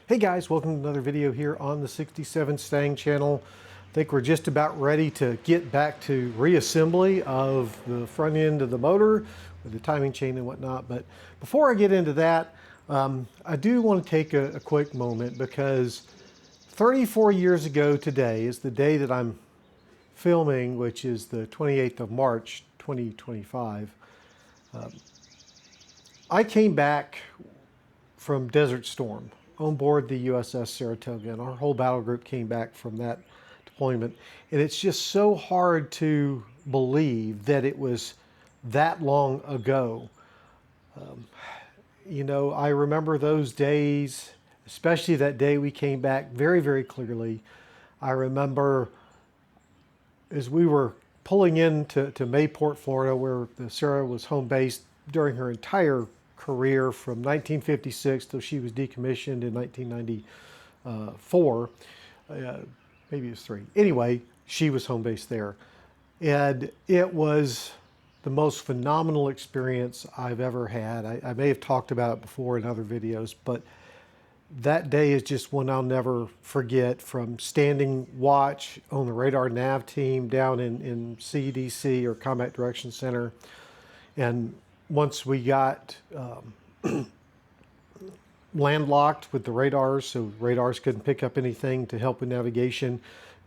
Hey guys, welcome to another video here on the 67 Stang channel. I think we're just about ready to get back to reassembly of the front end of the motor with the timing chain and whatnot. But before I get into that, I do want to take a quick moment because 34 years ago today is the day that I'm filming, which is the 28th of March, 2025. I came back from Desert Storm on board the USS Saratoga, and our whole battle group came back from that deployment. And it's just so hard to believe that it was that long ago. You know, I remember those days, especially that day we came back very, very clearly. I remember as we were pulling into Mayport, Florida, where the Sarah was home based during her entire career from 1956 till she was decommissioned in 1994. Maybe it was 3. Anyway, she was home based there. And it was the most phenomenal experience I've ever had. I may have talked about it before in other videos, but that day is just one I'll never forget, from standing watch on the radar nav team down in CDC, or Combat Direction Center. And once we got landlocked with the radars, so radars couldn't pick up anything to help with navigation,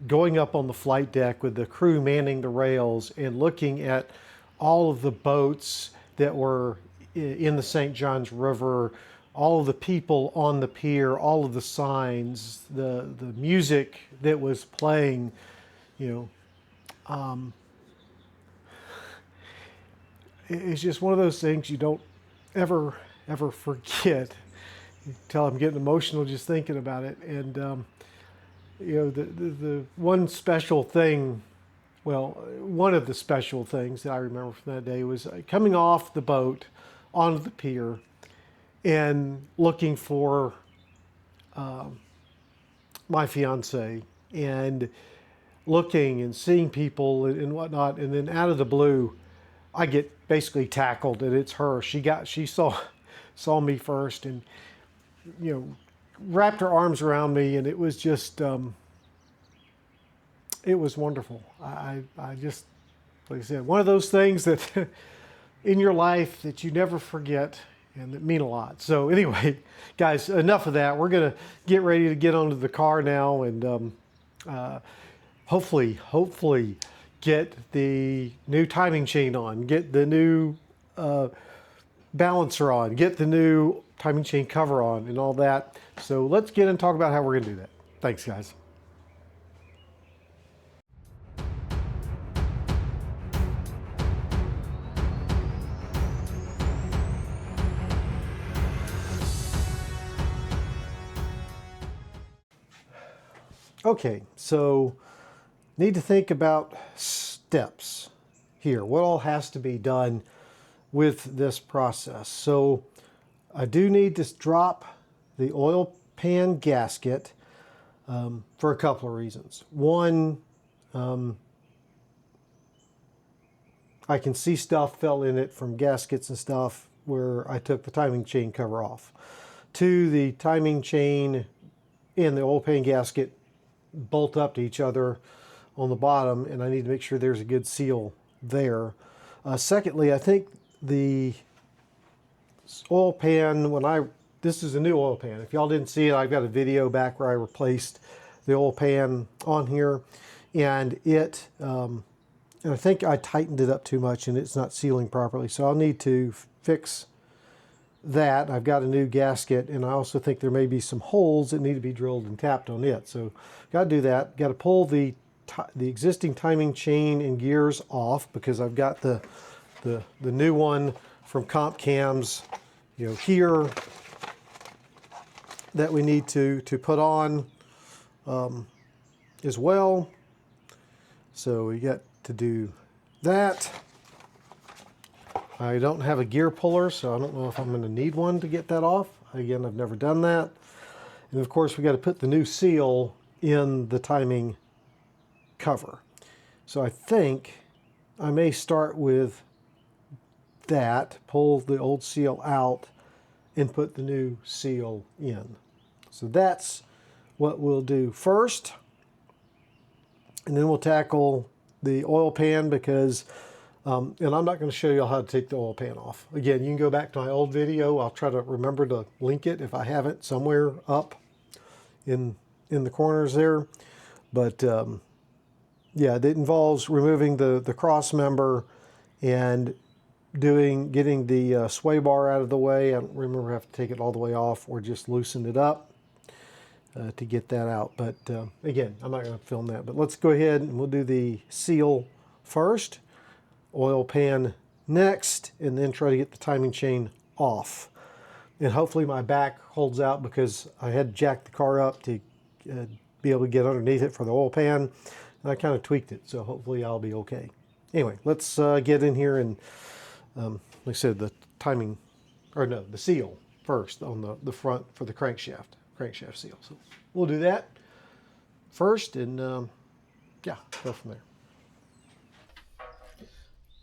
going up on the flight deck with the crew manning the rails and looking at all of the boats that were in the St. Johns River, all of the people on the pier, all of the signs, the music that was playing, you know, it's just one of those things you don't ever forget. Until I'm getting emotional just thinking about it. And you know, the one special thing, well, one of the special things that I remember from that day was coming off the boat onto the pier and looking for my fiance, and looking and seeing people and whatnot, and then out of the blue, I get basically tackled, and it's her. She saw me first, and you know, wrapped her arms around me, and it was just it was wonderful. I just, like I said, one of those things that in your life that you never forget and that mean a lot. So anyway, guys, enough of that. We're gonna get ready to get onto the car now, and hopefully get the new timing chain on, get the new balancer on, get the new timing chain cover on, and all that. So let's get and talk about how we're gonna do that. Thanks, guys. Okay, so need to think about steps here. What all has to be done with this process? So I do need to drop the oil pan gasket for a couple of reasons. One, I can see stuff fell in it from gaskets and stuff where I took the timing chain cover off. Two, the timing chain and the oil pan gasket bolt up to each other on the bottom, and I need to make sure there's a good seal there. Secondly, I think the oil pan, this is a new oil pan. If y'all didn't see it, I've got a video back where I replaced the oil pan on here, and and I think I tightened it up too much and it's not sealing properly. So I'll need to fix that. I've got a new gasket, and I also think there may be some holes that need to be drilled and tapped on it. So got to do that. Got to pull the existing timing chain and gears off, because I've got the new one from Comp Cams, you know, here, that we need to put on as well. So we got to do that. I don't have a gear puller, so I don't know if I'm going to need one to get that off. Again, I've never done that. And of course, we got to put the new seal in the timing cover. So I think I may start with that, pull the old seal out and put the new seal in. So that's what we'll do first. And then we'll tackle the oil pan because, and I'm not going to show you how to take the oil pan off. Again, you can go back to my old video. I'll try to remember to link it if I haven't somewhere up in the corners there. But yeah, it involves removing the cross member and getting the sway bar out of the way. I don't remember if I have to take it all the way off or just loosen it up to get that out. But again, I'm not going to film that. But let's go ahead and we'll do the seal first, oil pan next, and then try to get the timing chain off. And hopefully my back holds out because I had to jack the car up to be able to get underneath it for the oil pan. And I kind of tweaked it, so hopefully I'll be okay. Anyway, let's get in here and, like I said, the seal first on the front for the crankshaft seal. So we'll do that first and yeah, go from there.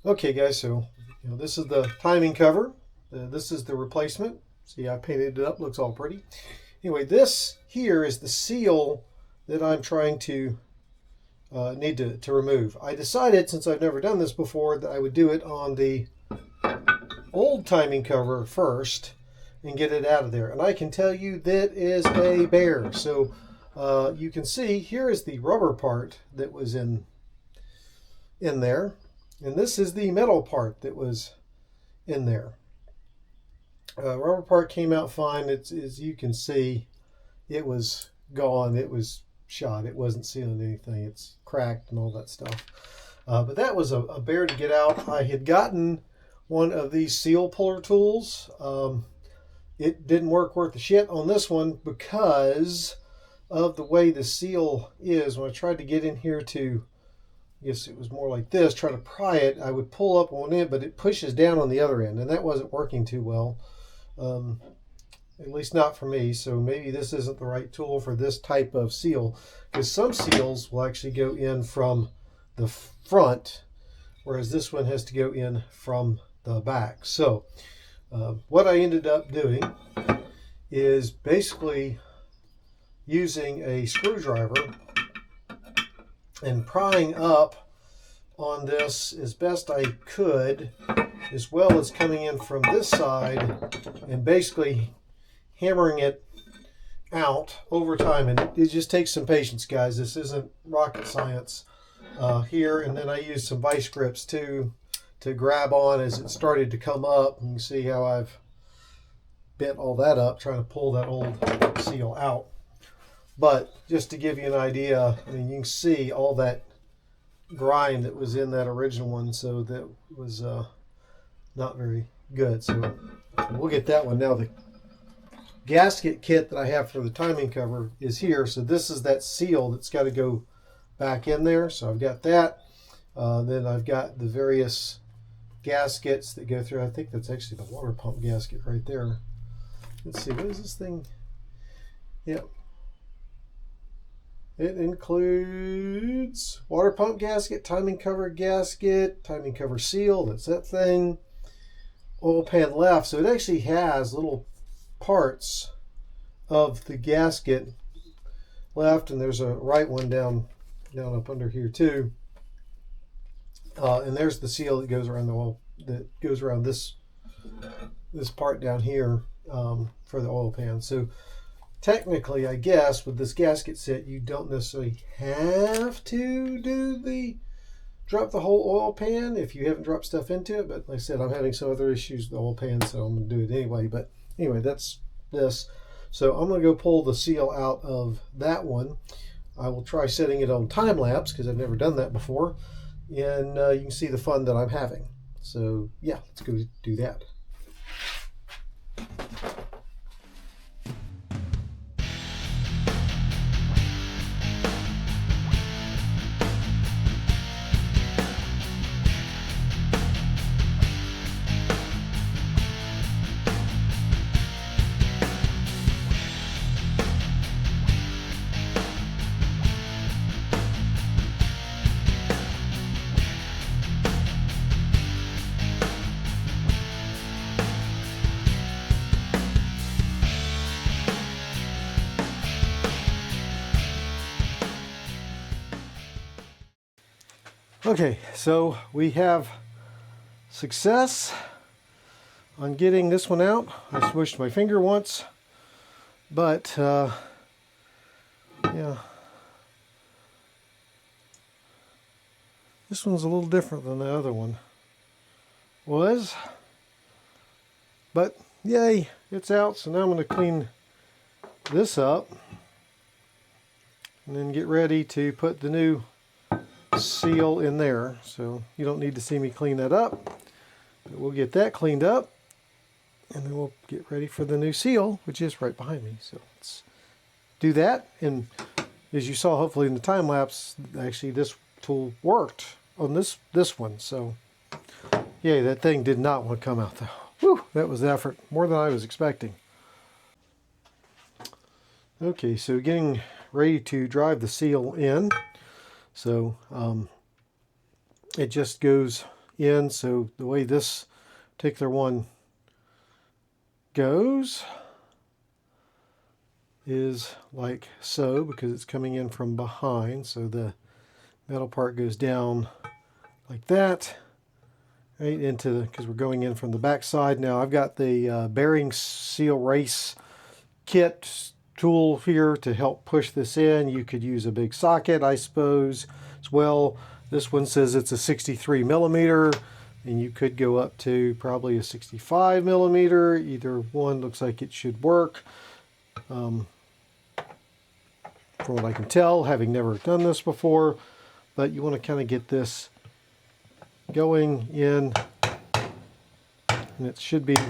Okay guys, so this is the timing cover. This is the replacement. See, I painted it up, looks all pretty. Anyway, this here is the seal that I'm trying to need to remove. I decided, since I've never done this before, that I would do it on the old timing cover first and get it out of there. And I can tell you that is a bear. So you can see here is the rubber part that was in there, and this is the metal part that was in there. Rubber part came out fine. As you can see, it was gone. It was shot. It wasn't sealing anything. It's cracked and all that stuff. But that was a bear to get out. I had gotten one of these seal puller tools. It didn't work worth the shit on this one because of the way the seal is. When I tried to get in here to, I guess it was more like this, try to pry it, I would pull up on one end, but it pushes down on the other end, and that wasn't working too well. At least not for me, so maybe this isn't the right tool for this type of seal, because some seals will actually go in from the front, whereas this one has to go in from the back. So what I ended up doing is basically using a screwdriver and prying up on this as best I could, as well as coming in from this side and basically hammering it out over time. And it just takes some patience, guys. This isn't rocket science here. And then I used some vice grips too to grab on as it started to come up. You can see how I've bent all that up trying to pull that old seal out. But just to give you an idea, I mean, you can see all that grind that was in that original one, so that was not very good. So we'll get that one. Now the gasket kit that I have for the timing cover is here. So this is that seal that's got to go back in there. So I've got that. Then I've got the various gaskets that go through. I think that's actually the water pump gasket right there. Let's see, what is this thing? Yep. It includes water pump gasket, timing cover gasket, timing cover seal, that's that thing, oil pan left. So it actually has little parts of the gasket left, and there's a right one down up under here too. And there's the seal that goes around the oil, that goes around this part down here for the oil pan. So technically, I guess, with this gasket set, you don't necessarily have to drop the whole oil pan if you haven't dropped stuff into it. But like I said, I'm having some other issues with the oil pan, so I'm going to do it anyway. But anyway, that's this. So I'm going to go pull the seal out of that one. I will try setting it on time lapse because I've never done that before. And you can see the fun that I'm having. So yeah, let's go do that. Okay, so we have success on getting this one out. I smushed my finger once, but yeah, this one's a little different than the other one was. But yay, it's out. So now I'm going to clean this up and then get ready to put the new seal in there. So you don't need to see me clean that up, but we'll get that cleaned up and then we'll get ready for the new seal, which is right behind me. So let's do that. And as you saw hopefully in the time lapse, actually this tool worked on this one. So yay, that thing did not want to come out though. Whew, that was effort, more than I was expecting. Okay, so getting ready to drive the seal in. So it just goes in. So the way this particular one goes is like so, because it's coming in from behind. So the metal part goes down like that, right into the, because we're going in from the back side. Now I've got the bearing seal race kit tool here to help push this in. You could use a big socket, I suppose, as well. This one says it's a 63 millimeter, and you could go up to probably a 65 millimeter. Either one looks like it should work. From what I can tell, having never done this before, but you want to kind of get this going in, and it should be a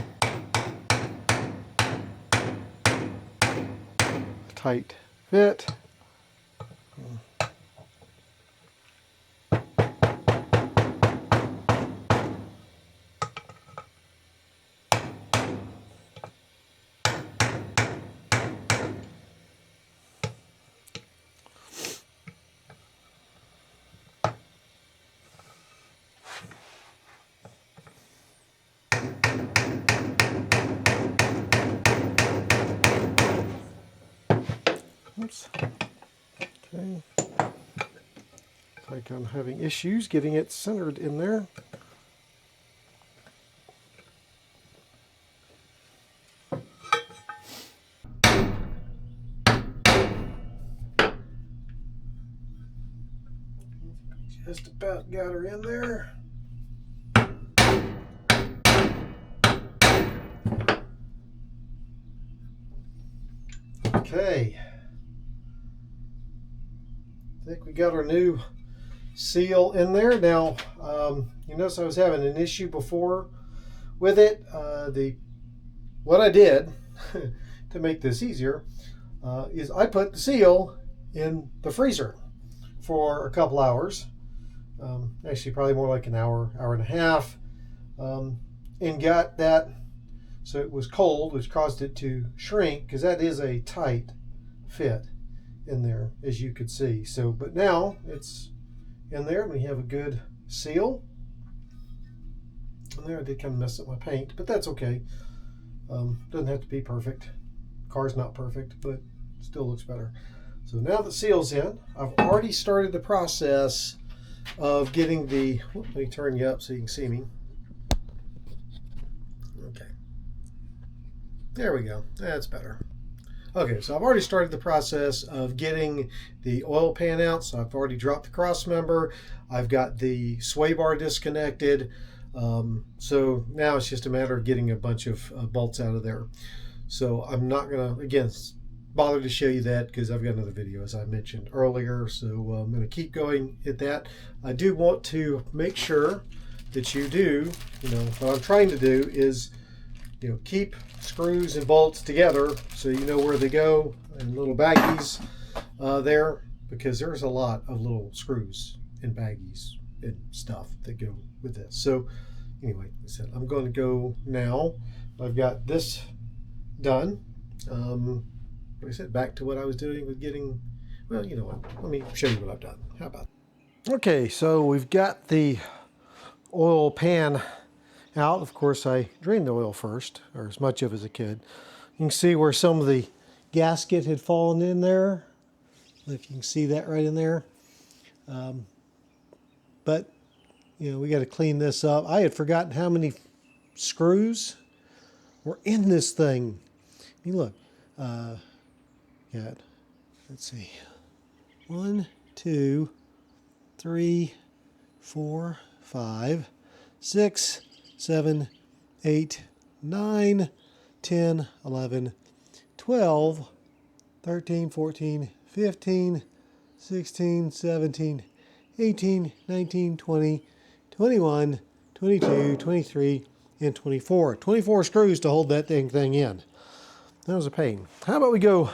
tight fit. Oops. Okay. Looks like I'm having issues getting it centered in there. Just about got her in there. Okay. I think we got our new seal in there. Now, you notice I was having an issue before with it. What I did to make this easier is I put the seal in the freezer for a couple hours. Actually, probably more like an hour, hour and a half, and got that so it was cold, which caused it to shrink, because that is a tight fit in there, as you could see. So, but now it's in there, and we have a good seal. And there I did kind of mess up my paint, but that's okay. Doesn't have to be perfect. Car's not perfect, but still looks better. So now the seal's in, I've already started the process of getting the, let me turn you up so you can see me. Okay. There we go. That's better. Okay, so I've already started the process of getting the oil pan out. So I've already dropped the cross member. I've got the sway bar disconnected. So now it's just a matter of getting a bunch of bolts out of there. So I'm not going to, again, bother to show you that because I've got another video, as I mentioned earlier. So I'm going to keep going at that. I do want to make sure that you do, what I'm trying to do is, keep screws and bolts together so you know where they go, and little baggies there, because there's a lot of little screws and baggies and stuff that go with this. So anyway, I said I'm going to go now. I've got this done. Like I said, back to what I was doing with getting, well, you know what, let me show you what I've done. How about that? Okay, so we've got the oil pan out. Of course, I drained the oil first, or as much of it as I could. You can see where some of the gasket had fallen in there. If you can see that right in there. but we got to clean this up. I had forgotten how many screws were in this thing. I mean, look, got, let's see, 1, 2, 3, 4, 5, 6, 7, 8, 9, 10, 11, 12, 13, 14, 15, 16, 17, 18, 19, 20, 21, 22, 23, and 24. 24 screws to hold that thing in. That was a pain. How about we go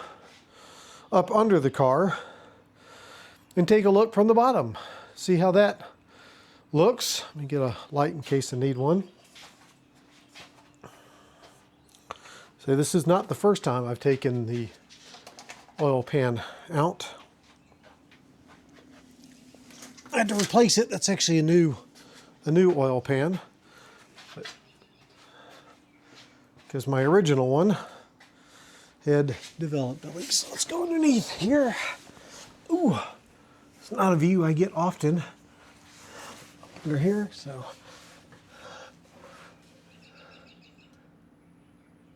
up under the car and take a look from the bottom. See how that looks. Let me get a light in case I need one. So this is not the first time I've taken the oil pan out. I had to replace it. That's actually a new oil pan, because my original one had developed a leak. So let's go underneath here. Ooh, it's not a view I get often under here. So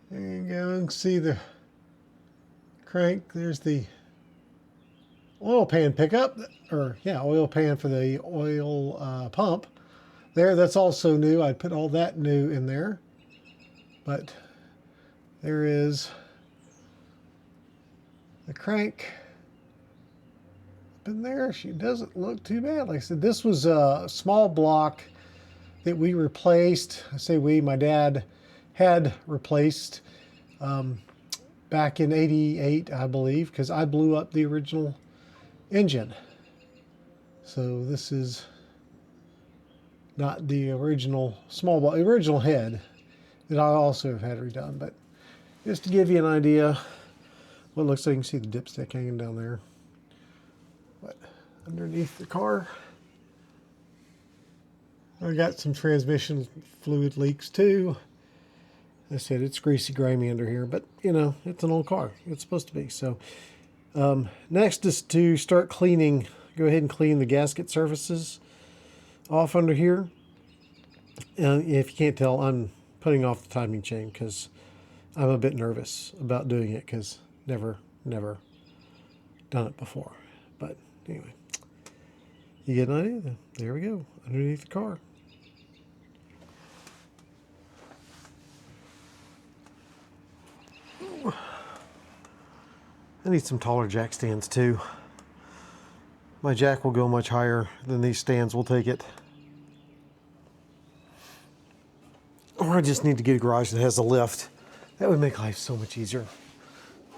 there you go. You can see the crank. There's the oil pan pickup, or oil pan for the oil pump. There, that's also new. I put all that new in there. But there is the crank up in there. She doesn't look too bad. Like I said, this was a small block that we replaced. I say we, my dad had replaced back in '88, I believe, because I blew up the original engine. So this is not the original small block, the original head that I also have had redone. But just to give you an idea what it looks like, you can see the dipstick hanging down there. But underneath the car, I got some transmission fluid leaks too. I said it's greasy, grimy under here, but it's an old car. It's supposed to be. So next is to start cleaning. Go ahead and clean the gasket surfaces off under here. And if you can't tell, I'm putting off the timing chain because I'm a bit nervous about doing it, because never done it before. But anyway, you get an idea. There we go, underneath the car. I need some taller jack stands too. My jack will go much higher than these stands will take it. Or I just need to get a garage that has a lift. That would make life so much easier,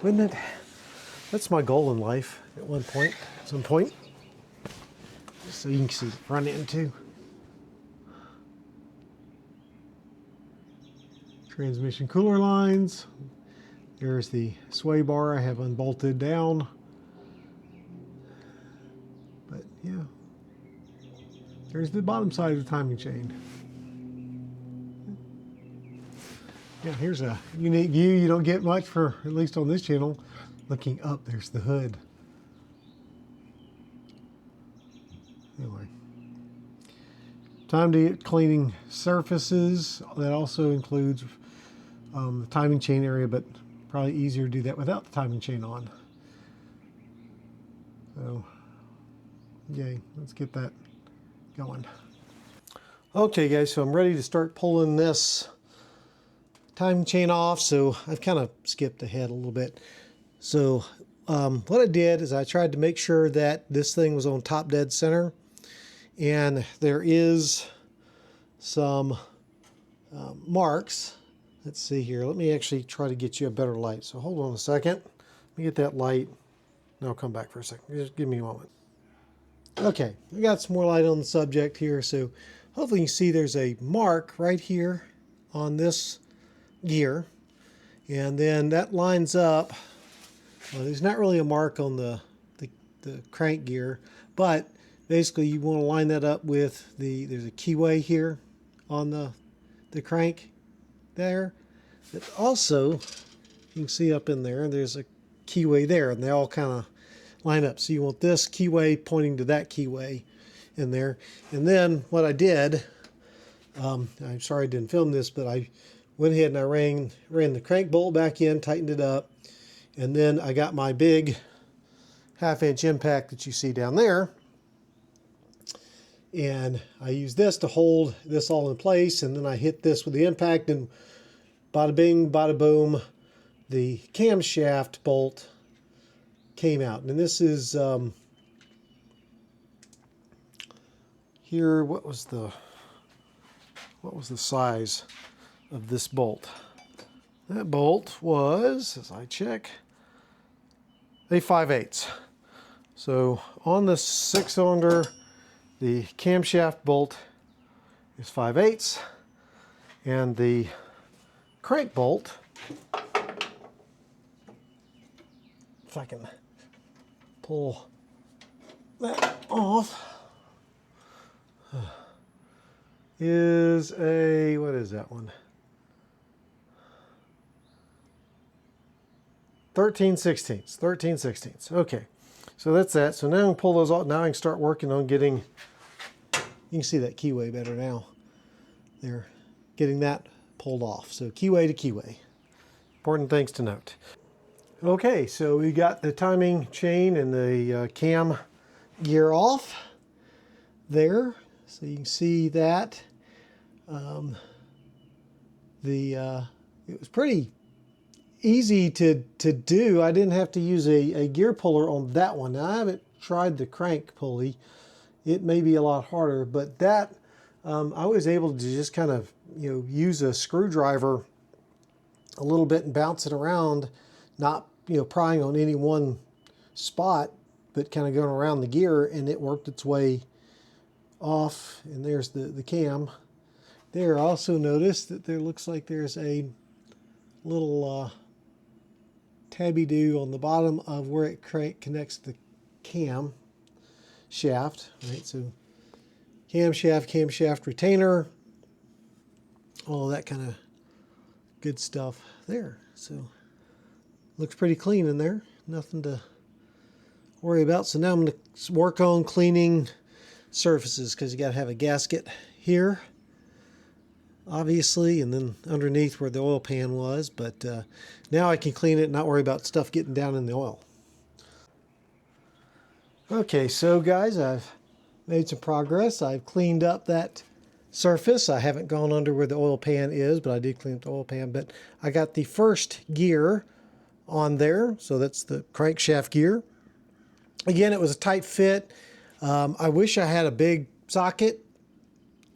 wouldn't it? That's my goal in life at some point. So you can see the front end too. Transmission cooler lines. There's the sway bar I have unbolted down. But yeah, there's the bottom side of the timing chain. Yeah, here's a unique view you don't get much for, at least on this channel. Looking up, there's the hood. Anyway, time to get cleaning surfaces. That also includes the timing chain area, but probably easier to do that without the timing chain on. So, yay, let's get that going. Okay guys, so I'm ready to start pulling this timing chain off. So I've kind of skipped ahead a little bit. So what I did is I tried to make sure that this thing was on top dead center, and there is some marks. Let's see here. Let me actually try to get you a better light. So hold on a second. Let me get that light. And I'll come back for a second. Just give me a moment. Okay, I got some more light on the subject here. So hopefully you can see there's a mark right here on this gear. And then that lines up. Well, there's not really a mark on the crank gear, but basically you want to line that up with there's a keyway here on the crank there. But also, you can see up in there, there's a keyway there, and they all kind of line up. So you want this keyway pointing to that keyway, in there. And then what I did, I'm sorry I didn't film this, but I went ahead and I ran the crank bolt back in, tightened it up, and then I got my big 1/2-inch impact that you see down there, and I used this to hold this all in place, and then I hit this with the impact, and bada bing, bada boom, the camshaft bolt came out. And this is here. What was the size of this bolt? That bolt was, as I check, a 5/8. So on the 6-cylinder, the camshaft bolt is 5/8, and the crank bolt, if I can pull that off, is a, what is that one? 13/16. 13/16. Okay, so that's that. So now I can pull those off. Now I can start working on getting, you can see that keyway better now. There, getting that pulled off. So keyway to keyway. Important things to note. Okay, so we got the timing chain and the cam gear off there. So you can see that. It was pretty easy to do. I didn't have to use a gear puller on that one. Now, I haven't tried the crank pulley. It may be a lot harder, but that I was able to just kind of, you know, use a screwdriver a little bit and bounce it around, not, you know, prying on any one spot, but kind of going around the gear, and it worked its way off. And there's the cam. There, I also noticed that there looks like there's a little tabby-do on the bottom of where it connects the cam shaft. Right, so camshaft retainer, all that kind of good stuff there. So looks pretty clean in there, nothing to worry about. So now I'm going to work on cleaning surfaces, because you got to have a gasket here, obviously, and then underneath where the oil pan was. But now I can clean it and not worry about stuff getting down in the oil. Okay, so guys, I've made some progress. I've cleaned up that surface. I haven't gone under where the oil pan is, but I did clean up the oil pan. But I got the first gear on there, so that's the crankshaft gear. Again, it was a tight fit. I wish I had a big socket.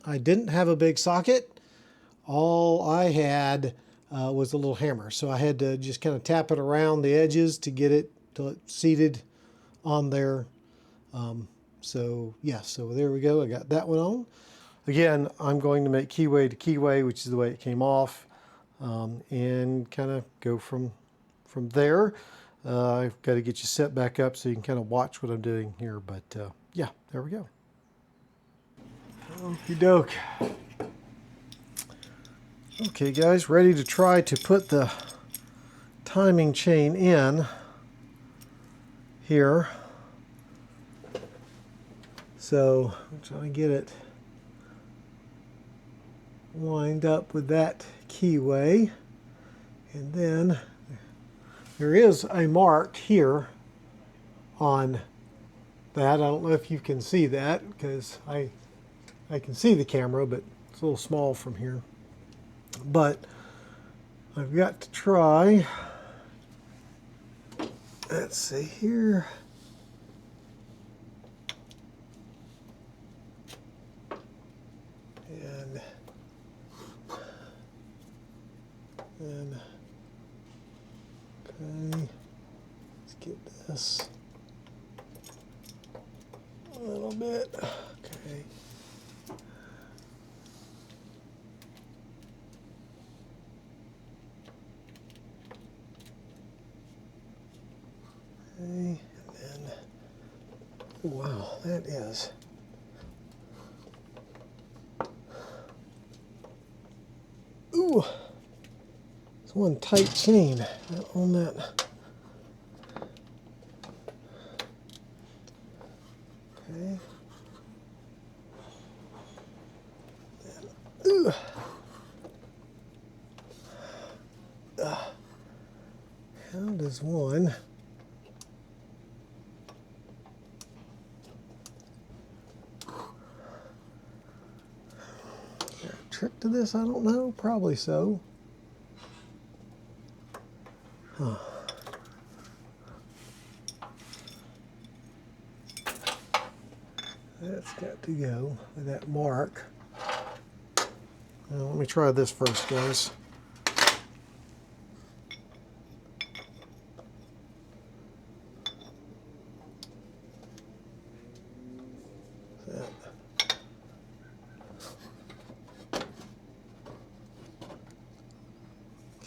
I didn't have a big socket. All I had was a little hammer, so I had to just kind of tap it around the edges to get it till it seated on there. So yeah, so there we go. I got that one on. Again, I'm going to make keyway to keyway, which is the way it came off, and kind of go from there. I've got to get you set back up so you can kind of watch what I'm doing here, but yeah, there we go. Okie doke. Okay guys, ready to try to put the timing chain in here. So I'm trying to get it lined up with that keyway, and then there is a mark here on that. I don't know if you can see that, because I can see the camera, but it's a little small from here. But I've got to try, let's see here. And okay, let's get this a little bit. Okay. Okay, and then, wow, that is ooh. It's one tight chain on that. Okay. is one. Is there a trick to this? I don't know. Probably so. Huh. That's got to go with that mark. Now, let me try this first, guys.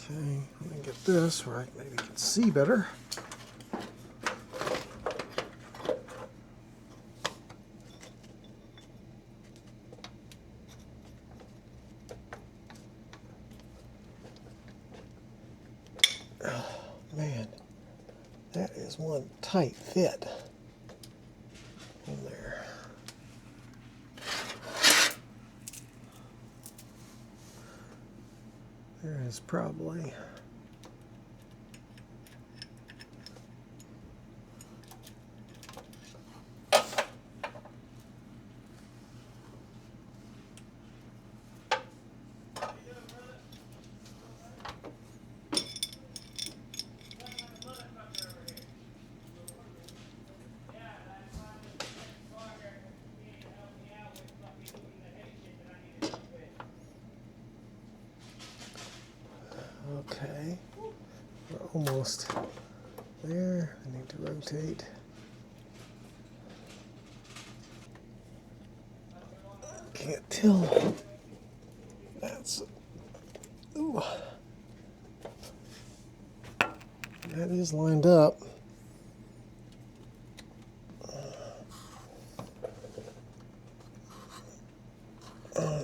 Okay, let me get this where I maybe can see better. Oh, man, that is one tight fit in there. There is probably okay. We're almost there. I need to rotate. Can't tell. That's, ooh. That is lined up.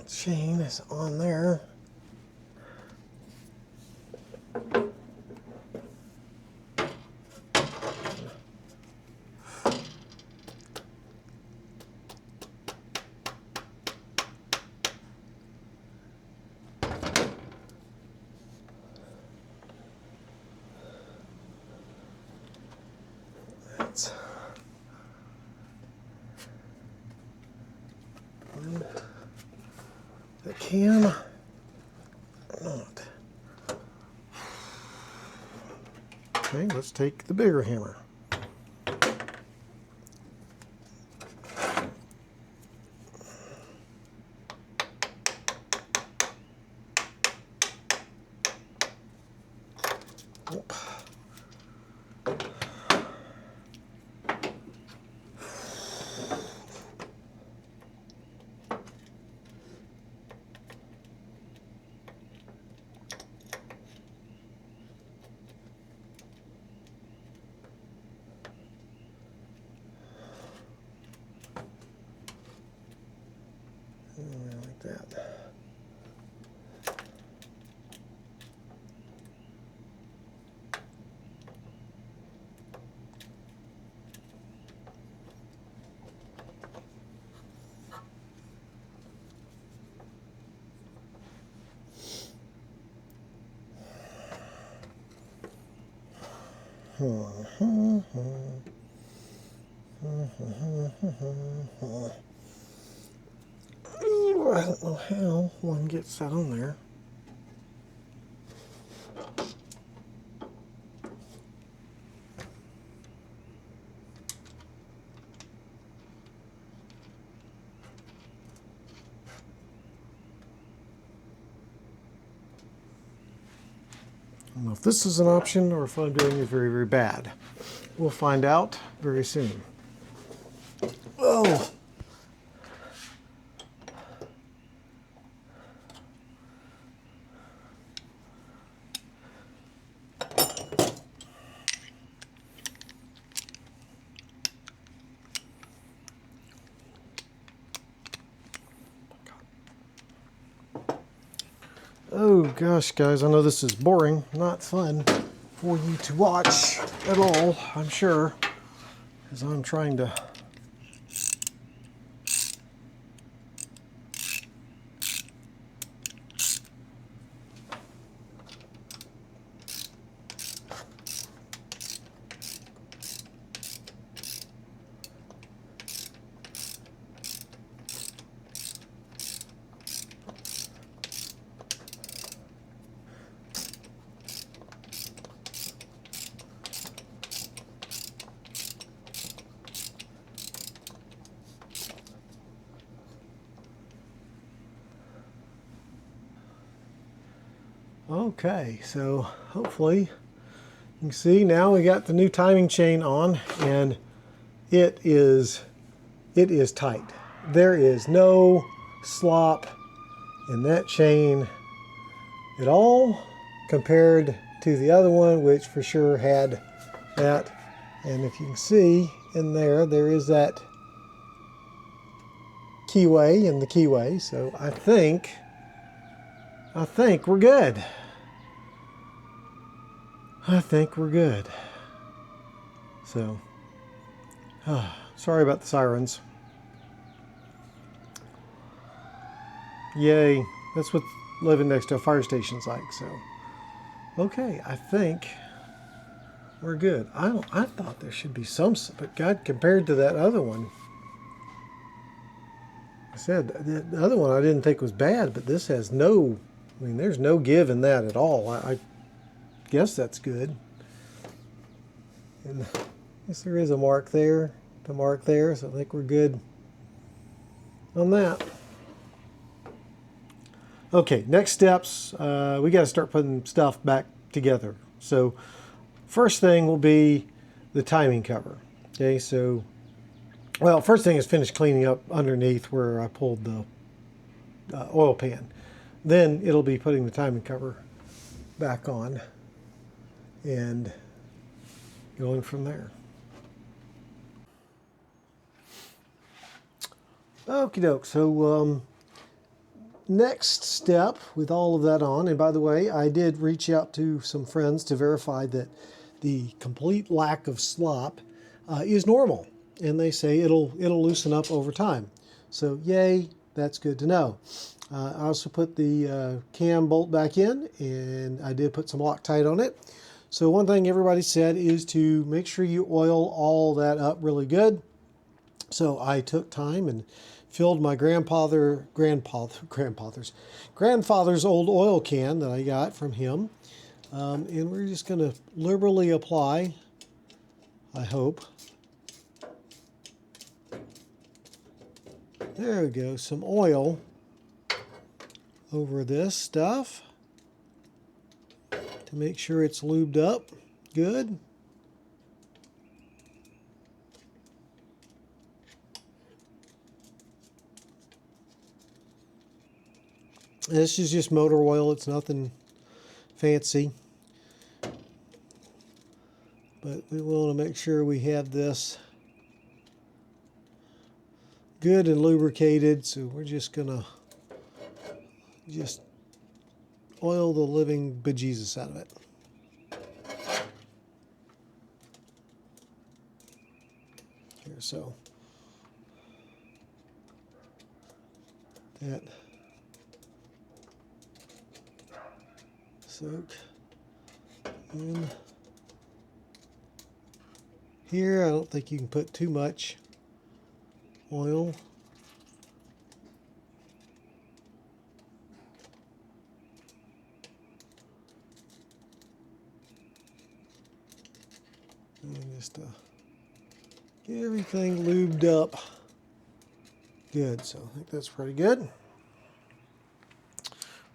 Chain is on there. That's the cam. Not. Okay, let's take the bigger hammer. Oop. Like that. Ooh, I don't know how one gets that on there. I don't know if this is an option or if I'm doing it very, very bad. We'll find out very soon. Oh! Oh gosh, guys, I know this is boring, not fun for you to watch at all, I'm sure, as I'm trying to Okay, so hopefully you can see now we got the new timing chain on, and it is tight. There is no slop in that chain at all compared to the other one, which for sure had that. And if you can see in there, there is that keyway in the keyway. So I think we're good. I think we're good. So, sorry about the sirens. Yay, that's what living next to a fire station's like. So, okay, I think we're good. I thought there should be some, but God, compared to that other one, I said the other one I didn't think was bad, but this has no, I mean, there's no give in that at all. I guess that's good. And I guess there is a mark there, the mark there, so I think we're good on that. Okay, next steps, we got to start putting stuff back together. So first thing will be the timing cover. Okay, so, well, first thing is finish cleaning up underneath where I pulled the oil pan. Then it'll be putting the timing cover back on and going from there. Okie doke, so next step with all of that on, and by the way, I did reach out to some friends to verify that the complete lack of slop is normal, and they say it'll loosen up over time. So yay, that's good to know. I also put the cam bolt back in, and I did put some Loctite on it. So one thing everybody said is to make sure you oil all that up really good. So I took time and filled my grandfather's old oil can that I got from him. And we're just going to liberally apply, I hope. There we go, some oil over this stuff to make sure it's lubed up good. This is just motor oil, it's nothing fancy. But we want to make sure we have this good and lubricated, so we're just gonna just oil the living bejesus out of it. Here, so that soak in here. I don't think you can put too much oil. And just get everything lubed up good. So I think that's pretty good.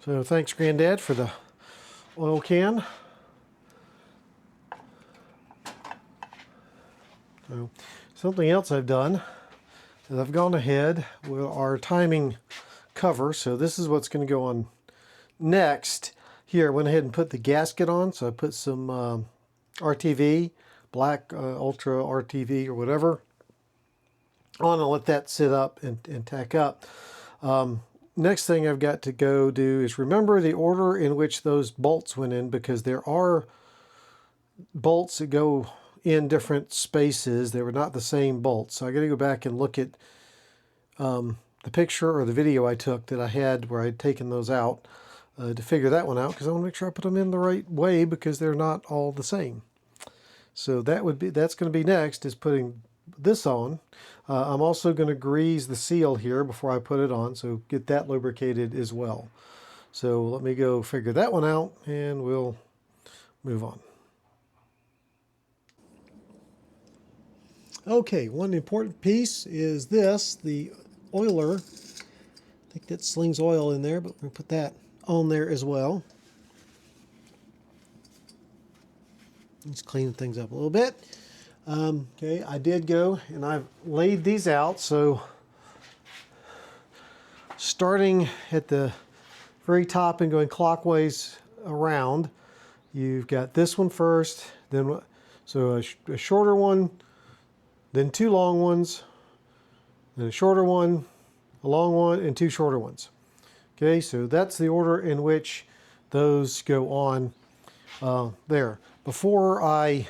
So thanks, Granddad, for the oil can. So something else I've done is I've gone ahead with our timing cover. So this is what's going to go on next. Here, I went ahead and put the gasket on. So I put some RTV, black Ultra RTV or whatever, on and let that sit up and tack up. Next thing I've got to go do is remember the order in which those bolts went in, because there are bolts that go in different spaces. They were not the same bolts. So I got to go back and look at the picture or the video I took that I had where I'd taken those out to figure that one out, because I want to make sure I put them in the right way, because they're not all the same. So that's going to be next, is putting this on. I'm also going to grease the seal here before I put it on, so get that lubricated as well. So let me go figure that one out and we'll move on. Okay, one important piece is this, the oiler. I think that slings oil in there, but we're going to put that on there as well. Just cleaning things up a little bit. Okay, I did go and I've laid these out. So starting at the very top and going clockwise around, you've got this one first, then so a shorter one, then two long ones, then a shorter one, a long one, and two shorter ones. Okay, so that's the order in which those go on there. Before I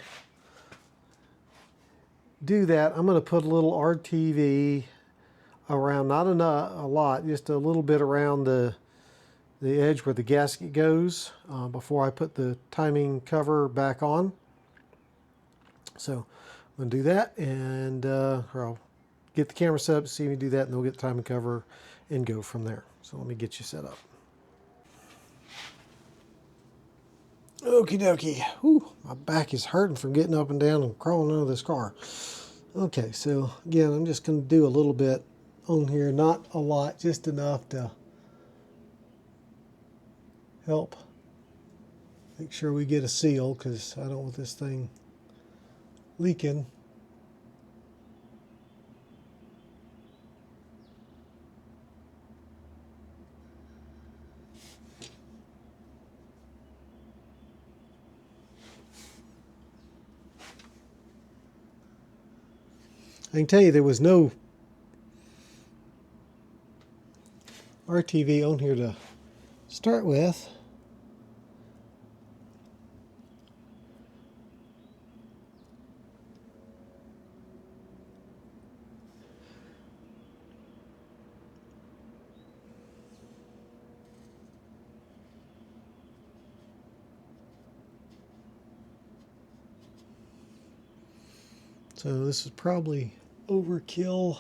do that, I'm going to put a little RTV around, not enough, a lot, just a little bit around the edge where the gasket goes before I put the timing cover back on. So I'm going to do that, and or I'll get the camera set up, see me do that, and then we'll get the timing cover and go from there. So let me get you set up. Okie dokie. Whew, my back is hurting from getting up and down and crawling under this car. Okay, so again, I'm just going to do a little bit on here, not a lot, just enough to help make sure we get a seal, because I don't want this thing leaking. I can tell you there was no RTV on here to start with. So this is probably overkill.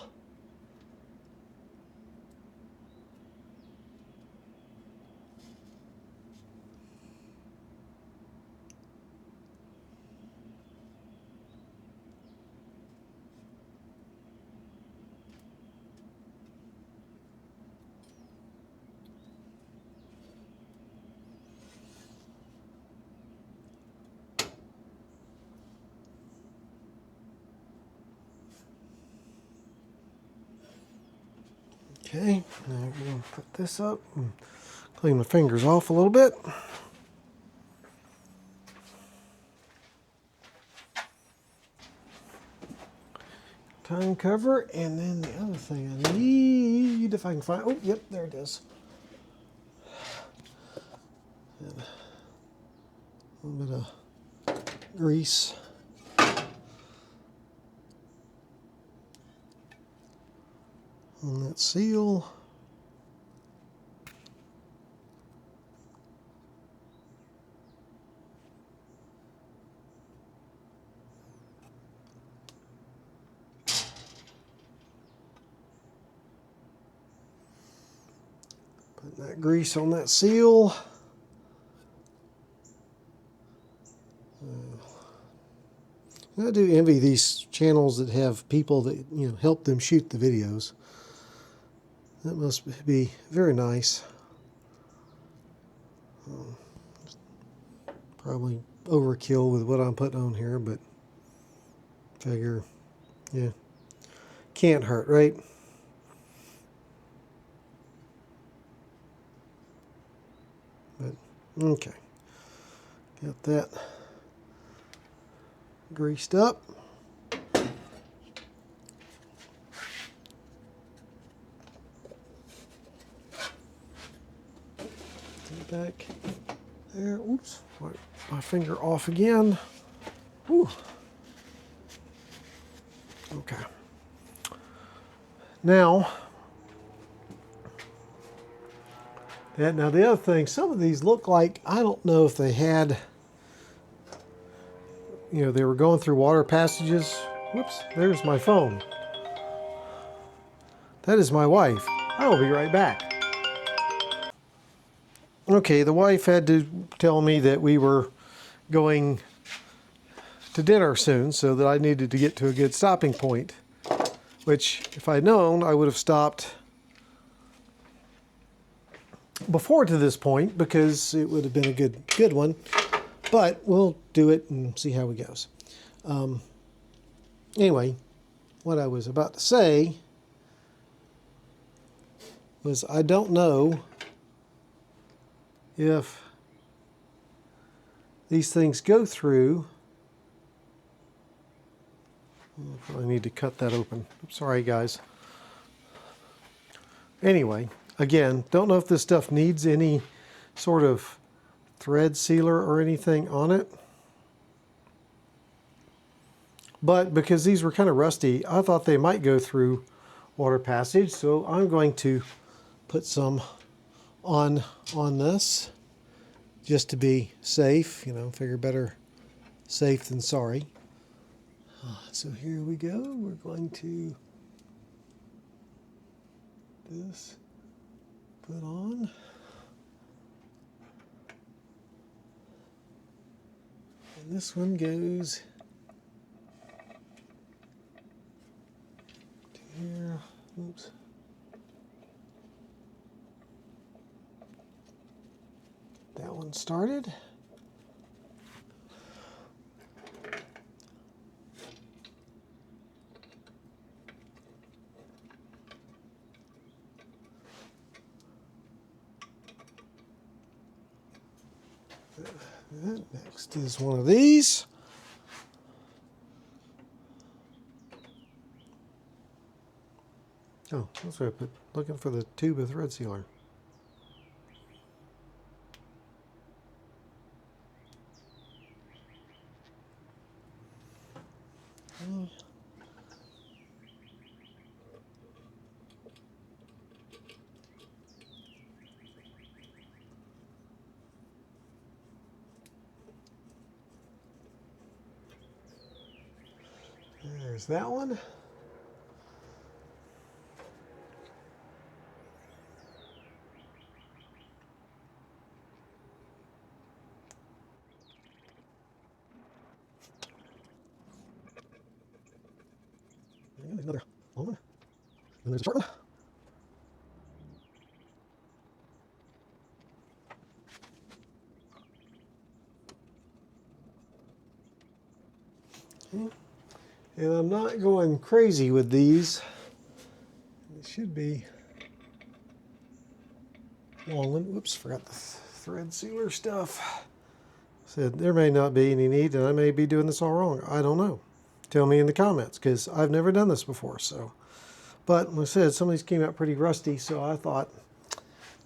Okay, now we're going to put this up and clean my fingers off a little bit. Time cover, and then the other thing I need, if I can find, oh, yep, there it is. And a little bit of grease. On that seal. Putting that grease on that seal. I do envy these channels that have people that, you know, help them shoot the videos. That must be very nice. Probably overkill with what I'm putting on here, but figure, yeah, can't hurt, right? But okay, got that greased up. Back there. Oops, wipe my finger off again. Whew. Okay. Now the other thing, some of these look like, I don't know if they had, you know, they were going through water passages. Whoops, there's my phone. That is my wife. I will be right back. Okay, the wife had to tell me that we were going to dinner soon, so that I needed to get to a good stopping point, which if I'd known, I would have stopped before to this point, because it would have been a good one. But we'll do it and see how it goes. Anyway, what I was about to say was I don't know if these things go through. I need to cut that open. I'm sorry, guys. Anyway, again, don't know if this stuff needs any sort of thread sealer or anything on it. But because these were kind of rusty, I thought they might go through water passage. So I'm going to put some on this just to be safe. You know, figure better safe than sorry. So here we go. We're going to this put on. And this one goes to here. Oops. That one started. Next is one of these. Oh, that's what I put. Looking for the tube of thread sealer. There's that one. And another long one. And there's a short one. Okay. And I'm not going crazy with these. It should be long one. Whoops, forgot the thread sealer stuff. Said there may not be any need, and I may be doing this all wrong. I don't know. Tell me in the comments, because I've never done this before. So, but like I said, some of these came out pretty rusty, so I thought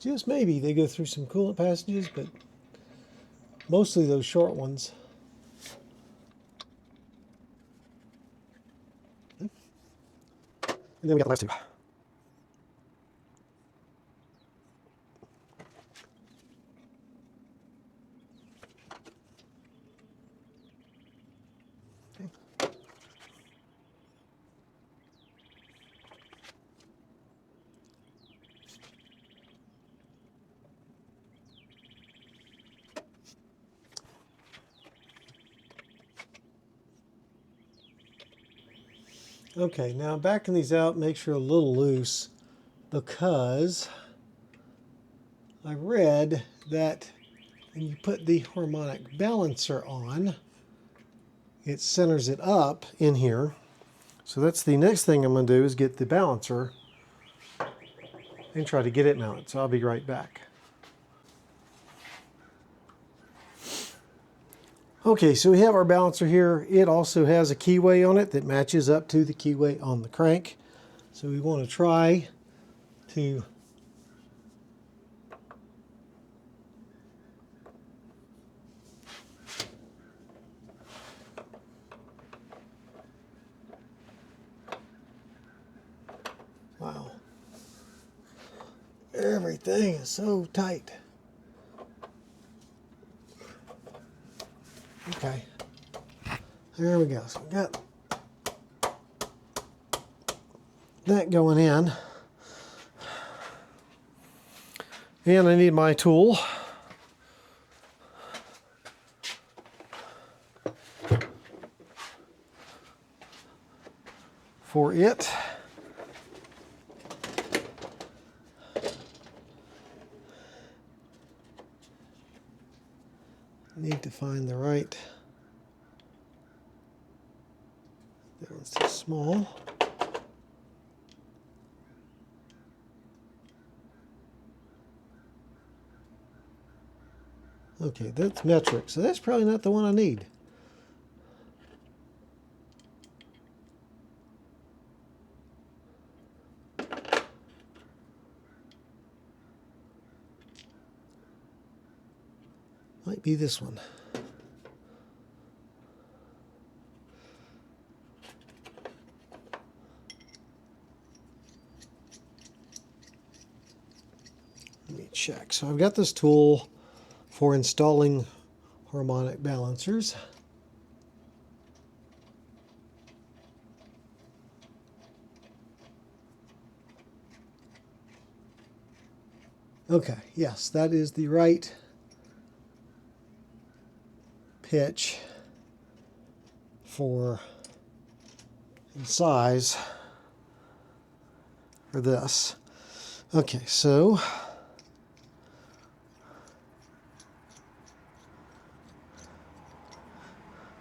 just maybe they go through some coolant passages, but mostly those short ones. And then we got the last two. Okay, now backing these out makes sure a little loose because I read that when you put the harmonic balancer on, it centers it up in here. So that's the next thing I'm going to do is get the balancer and try to get it mounted. So I'll be right back. Okay, so we have our balancer here. It also has a keyway on it that matches up to the keyway on the crank. So we want to try to wow. Everything is so tight. Okay, there we go. So we got that going in. And I need my tool. For it. Need to find the right. That one's too small. Okay, that's metric, so that's probably not the one I need. Might be this one. Let me check. So I've got this tool for installing harmonic balancers. Okay, yes, that is the right pitch for size for this. Okay, so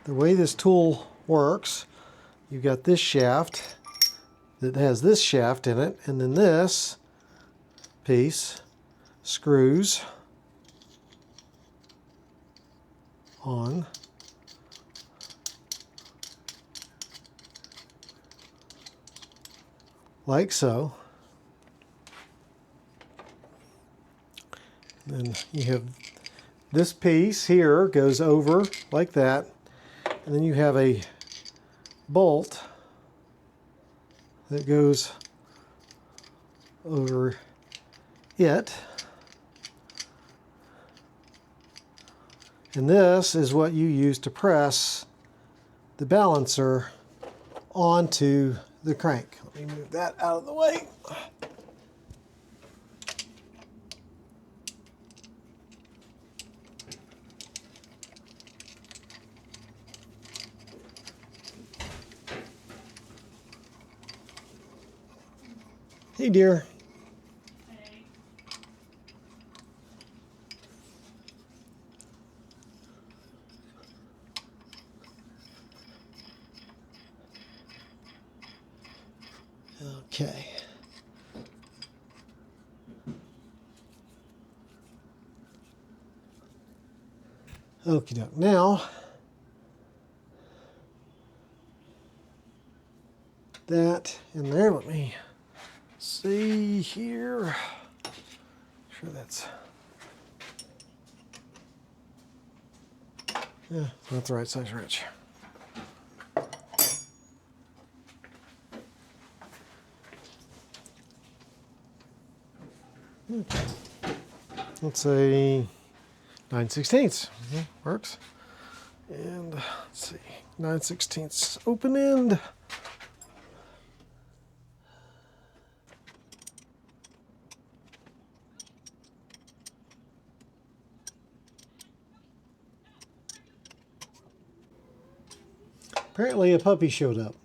the way this tool works, you've got this shaft that has this shaft in it, and then this piece screws on like so. Then you have this piece here goes over like that, and then you have a bolt that goes over it. And this is what you use to press the balancer onto the crank. Let me move that out of the way. Hey, dear. Hey. Okay. Okie doke. Now, that in there, let me see here. Sure that's, yeah, not the right size wrench. Okay. Let's say 9/16. Works. And let's see, 9/16 open end. Apparently a puppy showed up.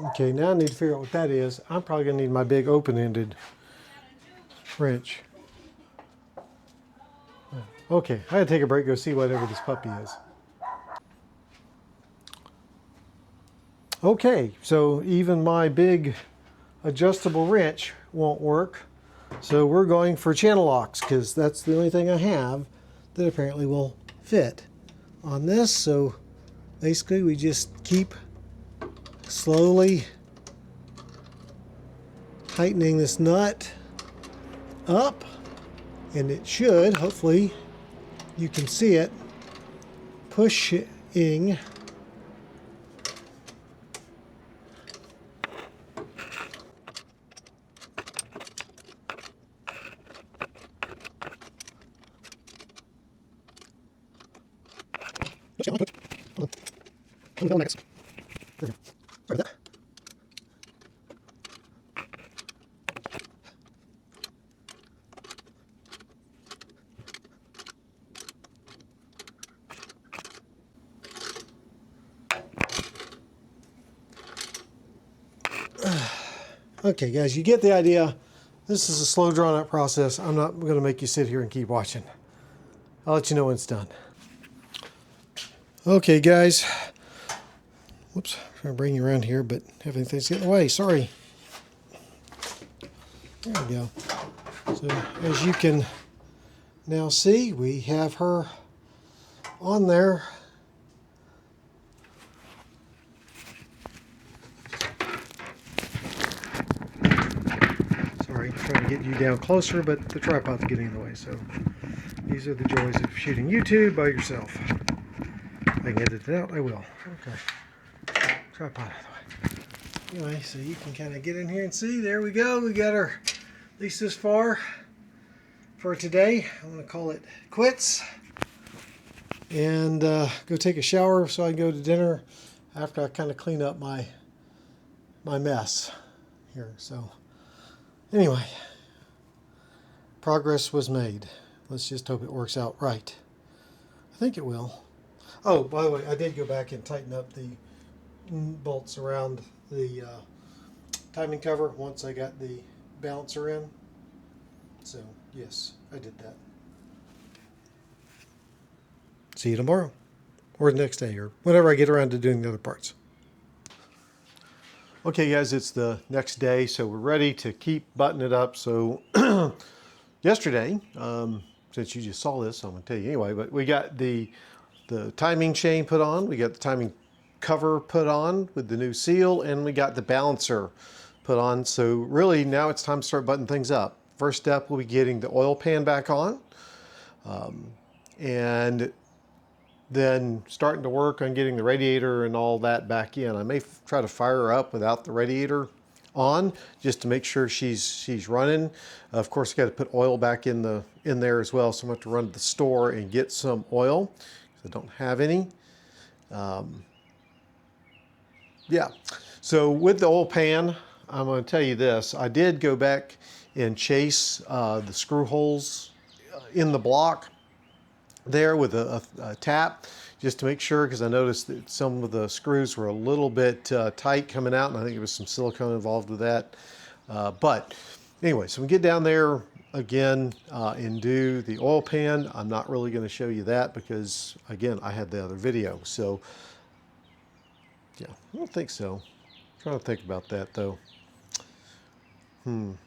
Okay, now I need to figure out what that is. I'm probably going to need my big open-ended wrench. Okay, I had to take a break, go see whatever this puppy is. Okay, so even my big adjustable wrench won't work. So we're going for channel locks because that's the only thing I have that apparently will fit on this. So basically we just keep slowly tightening this nut up, and it should, hopefully you can see it, pushing Okay guys, you get the idea. This is a slow drawn out process. I'm not going to make you sit here and keep watching. I'll let you know when it's done. Okay guys. Whoops, I'm trying to bring you around here, but everything's getting in the way. Sorry. There we go. So as you can now see, we have her on there. Sorry, trying to get you down closer, but the tripod's getting in the way. So these are the joys of shooting YouTube by yourself. If I can edit it out, I will. Okay. Tripod out of the way. Anyway, so you can kind of get in here and see. There we go. We got her at least this far for today. I'm going to call it quits and go take a shower so I can go to dinner after I kind of clean up my mess here. So anyway, progress was made. Let's just hope it works out right. I think it will. Oh, by the way, I did go back and tighten up the bolts around the timing cover once I got the balancer in. So yes, I did that. See you tomorrow or the next day or whenever I get around to doing the other parts. Okay guys, it's the next day, so we're ready to keep buttoning it up. So yesterday, since you just saw this, I'm going to tell you anyway, but we got the timing chain put on, we got the timing cover put on with the new seal, and we got the balancer put on. So really now it's time to start buttoning things up. First step will be getting the oil pan back on, and then starting to work on getting the radiator and all that back in. I may try to fire her up without the radiator on just to make sure she's running. Of course, I got to put oil back in there as well, so I'm going to have to run to the store and get some oil because I don't have any. Yeah, so with the oil pan, I'm going to tell you this. I did go back and chase the screw holes in the block there with a tap just to make sure, because I noticed that some of the screws were a little bit tight coming out, and I think there was some silicone involved with that. But anyway, so we get down there again and do the oil pan. I'm not really going to show you that because, again, I had the other video. So yeah, I don't think so. I'm trying to think about that though.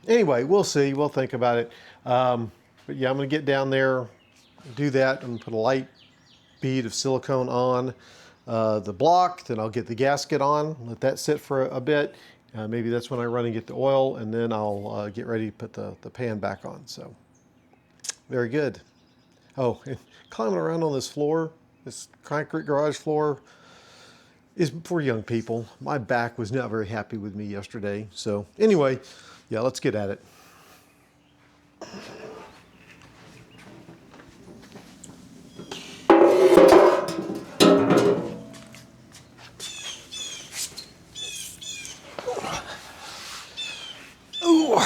Anyway, we'll see. We'll think about it. But yeah, I'm going to get down there, do that, and put a light bead of silicone on the block. Then I'll get the gasket on, let that sit for a bit. Maybe that's when I run and get the oil, and then I'll get ready to put the pan back on. So very good. Oh, and climbing around on this floor, this concrete garage floor, is for young people. My back was not very happy with me yesterday. So anyway, yeah, let's get at it. Ooh.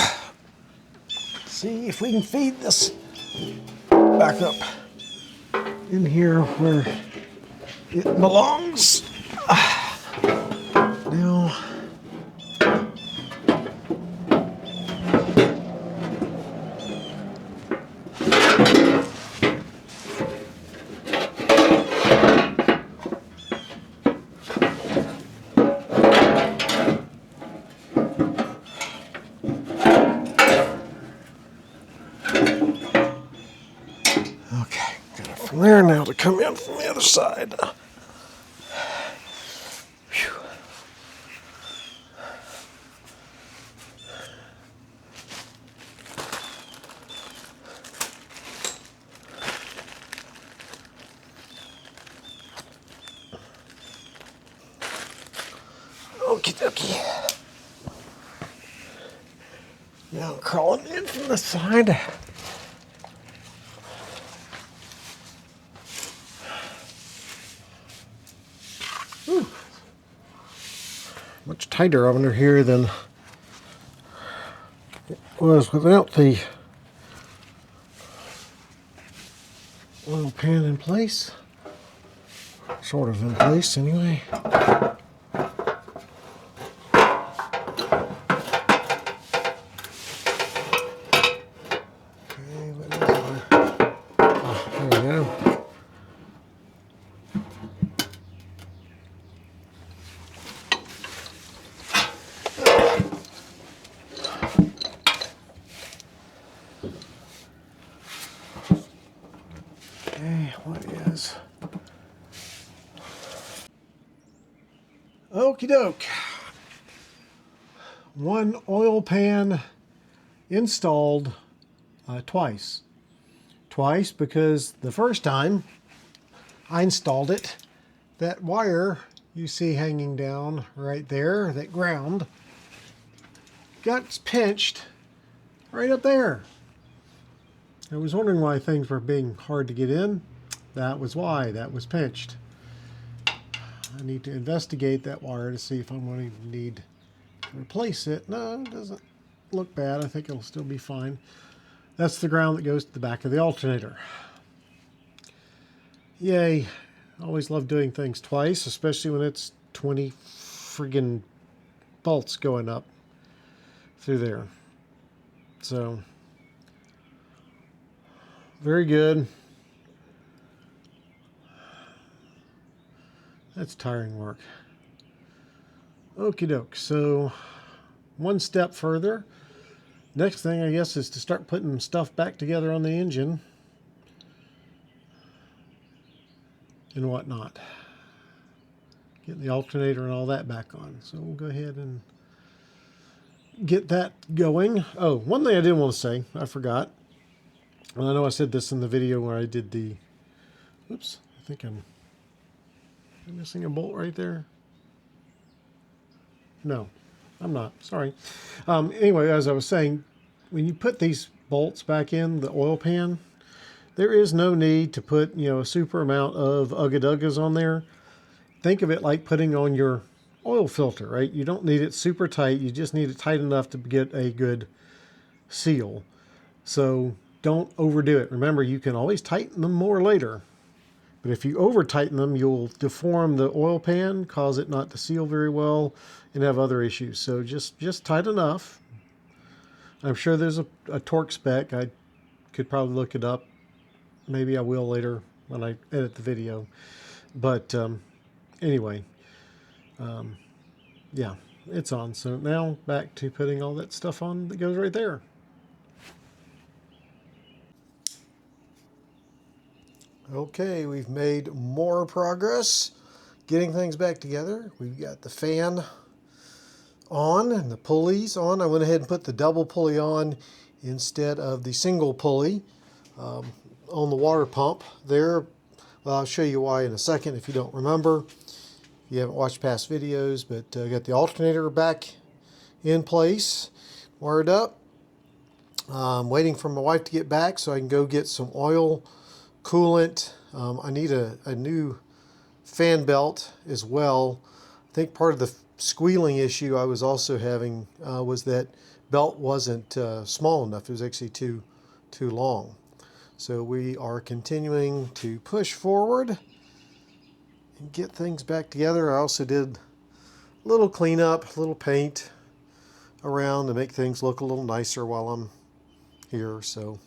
See if we can feed this back up in here where it belongs. Now, okay, got it from there now to come in from the other side. Okie dokie. Now I'm crawling in from the side. Whew. Much tighter under here than it was without the oil pan in place. Sort of in place anyway. Okie doke. One oil pan installed twice. Twice because the first time I installed it, that wire you see hanging down right there, that ground, got pinched right up there. I was wondering why things were being hard to get in. That was why. That was pinched. I need to investigate that wire to see if I'm going to need to replace it. No, it doesn't look bad. I think it'll still be fine. That's the ground that goes to the back of the alternator. Yay. Always love doing things twice, especially when it's 20 friggin' bolts going up through there. So, very good. That's tiring work. Okie doke. So, one step further. Next thing, I guess, is to start putting stuff back together on the engine and whatnot. Getting the alternator and all that back on. So we'll go ahead and get that going. Oh, one thing I did want to say, I forgot. Well, I know I said this in the video where I did the, oops, I think I'm missing a bolt right there. No, I'm not, sorry. Anyway, as I was saying, when you put these bolts back in the oil pan, there is no need to put, a super amount of ugga-duggas on there. Think of it like putting on your oil filter, right? You don't need it super tight. You just need it tight enough to get a good seal. So don't overdo it. Remember, you can always tighten them more later. But if you over tighten them, you'll deform the oil pan, cause it not to seal very well, and have other issues. So just tight enough. I'm sure there's a torque spec. I could probably look it up. Maybe I will later when I edit the video. But anyway, yeah, it's on. So now back to putting all that stuff on that goes right there. Okay, we've made more progress getting things back together. We've got the fan on and the pulleys on. I went ahead and put the double pulley on instead of the single pulley. On the water pump there. Well, I'll show you why in a second if you don't remember. You haven't watched past videos, but I got the alternator back in place, wired up. Waiting for my wife to get back so I can go get some oil, coolant. I need a new fan belt as well. I think part of the squealing issue I was also having was that belt wasn't small enough. It was actually too long. So we are continuing to push forward and get things back together. I also did a little cleanup, a little paint around to make things look a little nicer while I'm here. So,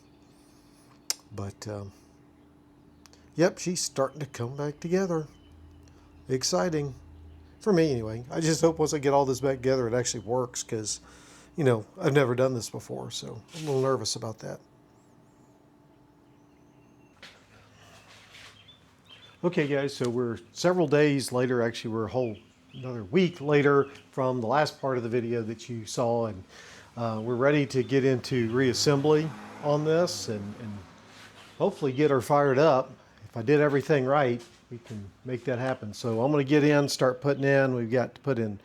but yep, she's starting to come back together. Exciting. For me anyway. I just hope once I get all this back together it actually works because, I've never done this before. So I'm a little nervous about that. Okay guys, so we're several days later, actually we're another week later from the last part of the video that you saw, and we're ready to get into reassembly on this and hopefully get her fired up. If I did everything right, we can make that happen. So I'm going to get in, start putting in. We've got to put in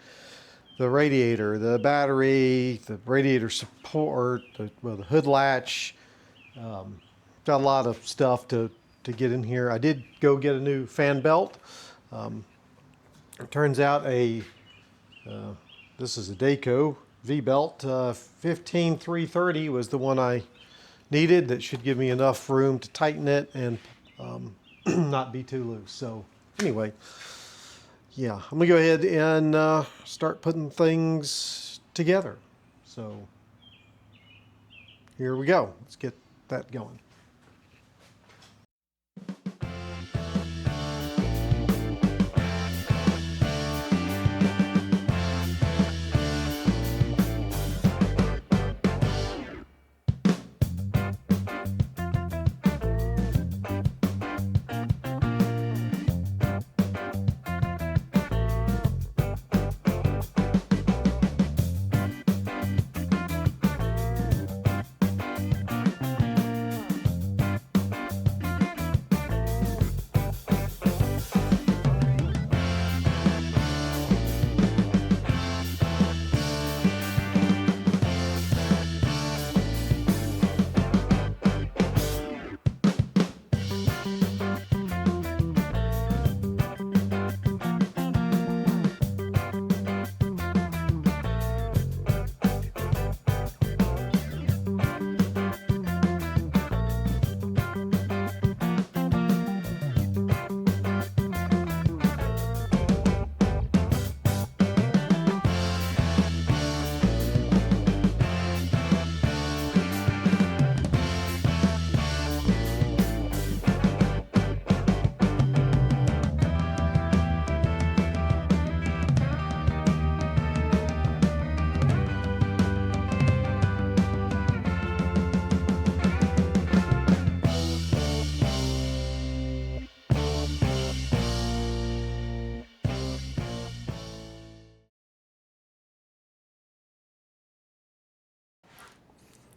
the radiator, the battery, the radiator support, the hood latch. Got a lot of stuff to get in here. I did go get a new fan belt. It turns out this is a Dayco V-belt. 15330 was the one I needed. That should give me enough room to tighten it and not be too loose. So anyway, yeah, I'm gonna go ahead and start putting things together. So here we go. Let's get that going.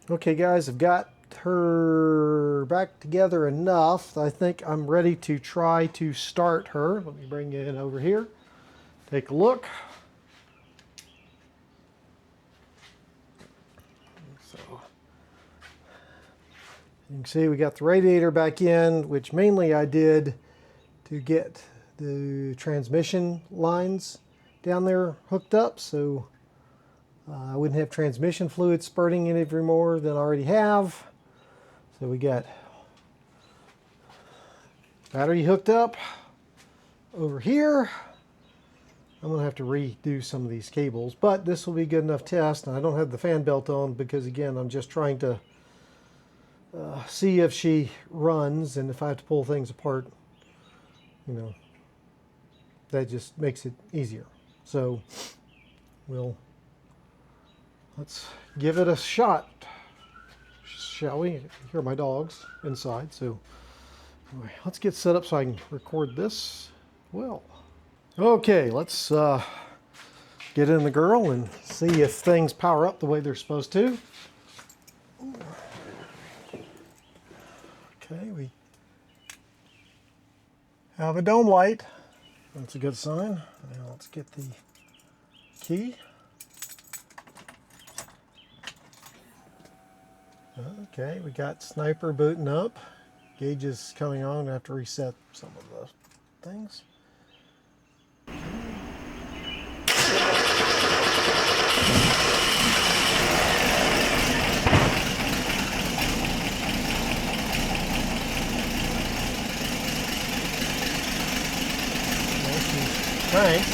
Okay guys, I've got her back together enough. I think I'm ready to try to start her. Let me bring you in over here. Take a look. So you can see we got the radiator back in, which mainly I did to get the transmission lines down there hooked up, so I wouldn't have transmission fluid spurting in every more than I already have. So we got battery hooked up over here. I'm going to have to redo some of these cables, but this will be good enough test. And I don't have the fan belt on because, again, I'm just trying to see if she runs, and if I have to pull things apart, you know, that just makes it easier. So let's give it a shot, shall we? You hear my dogs inside, so anyway, let's get set up so I can record this well. Okay, let's get in the girl and see if things power up the way they're supposed to. Okay, we have a dome light. That's a good sign. Now let's get the key. Okay, we got sniper booting up. Gauge is coming on. I have to reset some of the things. Crank.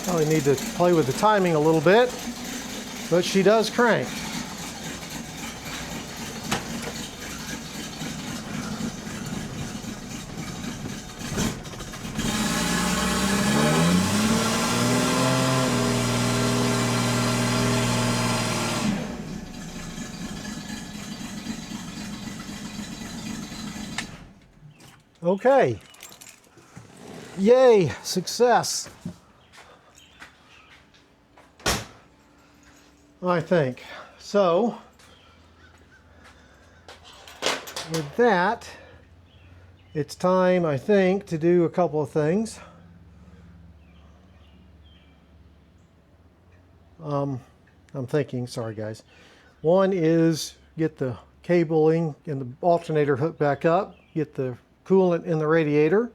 Probably need to play with the timing a little bit, but she does crank. Okay. Yay, success. I think. So, with that, it's time, I think, to do a couple of things. I'm thinking, sorry guys. One is get the cabling and the alternator hooked back up, get the coolant in the radiator,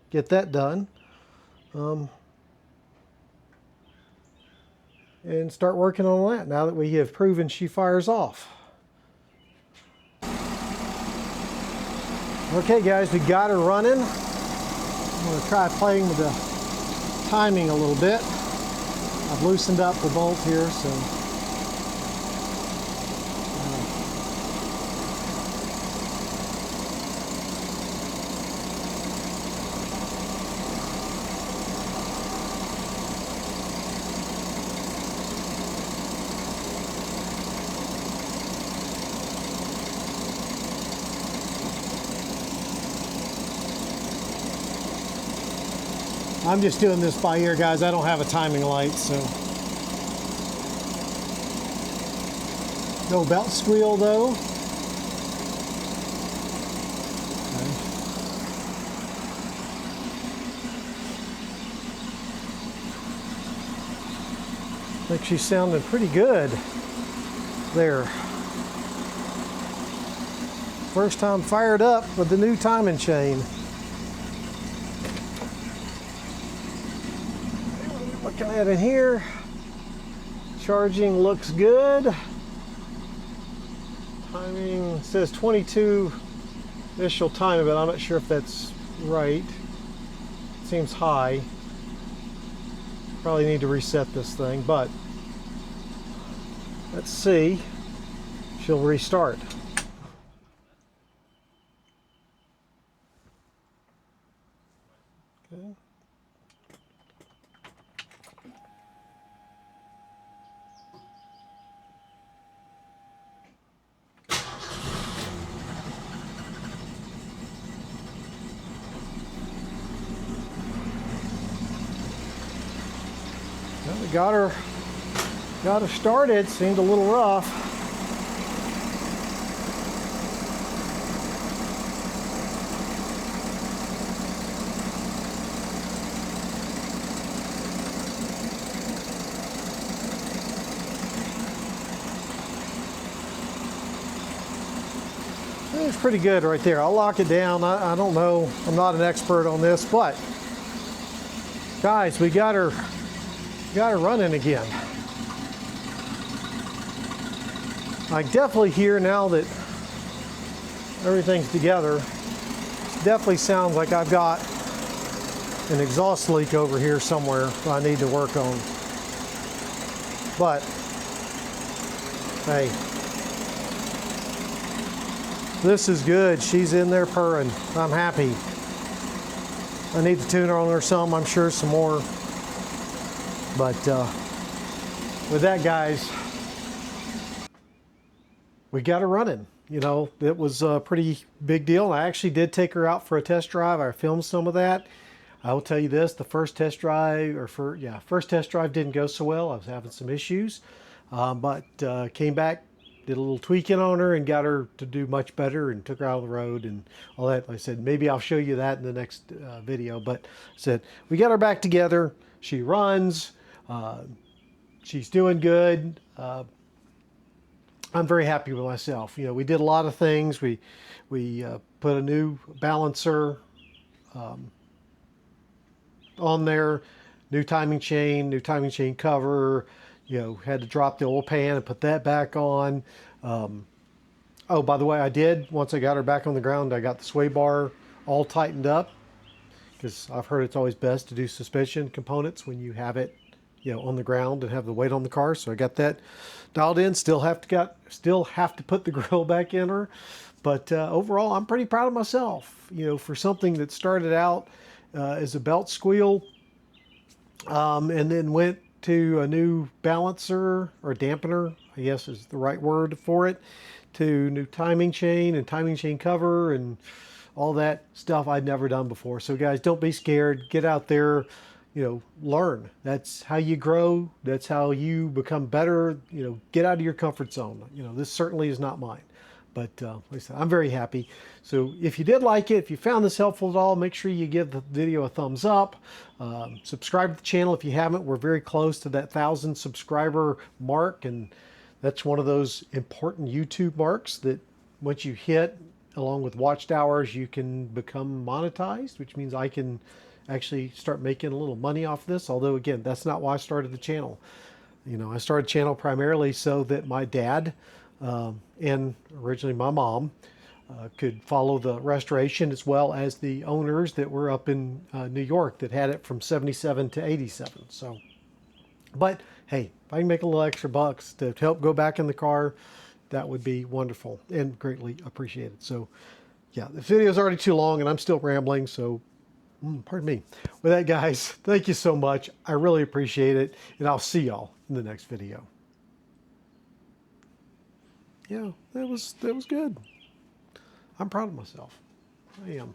get that done. And start working on that now that we have proven she fires off. Okay guys, we got her running. I'm going to try playing with the timing a little bit. I've loosened up the bolt here, so I'm just doing this by ear, guys. I don't have a timing light, so. No belt squeal, though. Okay. I think she's sounding pretty good there. First time fired up with the new timing chain. Looking at it here, charging looks good. Timing says 22 initial time, but I'm not sure if that's right. It seems high. Probably need to reset this thing, but let's see. She'll restart. Okay. got her started. Seemed a little rough. It's pretty good right there. I'll lock it down. I don't know. I'm not an expert on this, but guys, we got her running again. I definitely hear now that everything's together. It definitely sounds like I've got an exhaust leak over here somewhere I need to work on. But hey, this is good. She's in there purring. I'm happy. I need to tune her on her some, I'm sure some more. But with that, guys, we got her running. You know, it was a pretty big deal. I actually did take her out for a test drive. I filmed some of that. I will tell you this, the first test drive, first test drive didn't go so well. I was having some issues, but came back, did a little tweaking on her and got her to do much better and took her out of the road and all that. I said, maybe I'll show you that in the next video. But I said, we got her back together. She runs. She's doing good. I'm very happy with myself. You know, we did a lot of things. We put a new balancer on there, new timing chain cover. You know, had to drop the oil pan and put that back on. Oh, by the way, once I got her back on the ground, I got the sway bar all tightened up, because I've heard it's always best to do suspension components when you have it, you know, on the ground and have the weight on the car. So I got that dialed in. Still have to put the grill back in her, but overall, I'm pretty proud of myself. You know, for something that started out as a belt squeal, and then went to a new balancer or dampener, I guess is the right word for it, to new timing chain and timing chain cover and all that stuff I'd never done before. So guys, don't be scared. Get out there, you know, learn. That's how you grow. That's how you become better. You know, get out of your comfort zone. You know, this certainly is not mine. But like I said, I'm very happy. So if you did like it, if you found this helpful at all, make sure you give the video a thumbs up. Subscribe to the channel if you haven't. We're very close to that 1,000 subscriber mark, and that's one of those important YouTube marks that once you hit, along with watched hours, you can become monetized, which means I can actually start making a little money off this. Although again, that's not why I started the channel. You know, I started the channel primarily so that my dad and originally my mom could follow the restoration, as well as the owners that were up in New York that had it from 77 to 87. So, but hey, if I can make a little extra bucks to help go back in the car, that would be wonderful and greatly appreciated. So yeah, the video is already too long and I'm still rambling, so pardon me. With that, guys, thank you so much. I really appreciate it, and I'll see y'all in the next video. Yeah, that was good. I'm proud of myself. I am.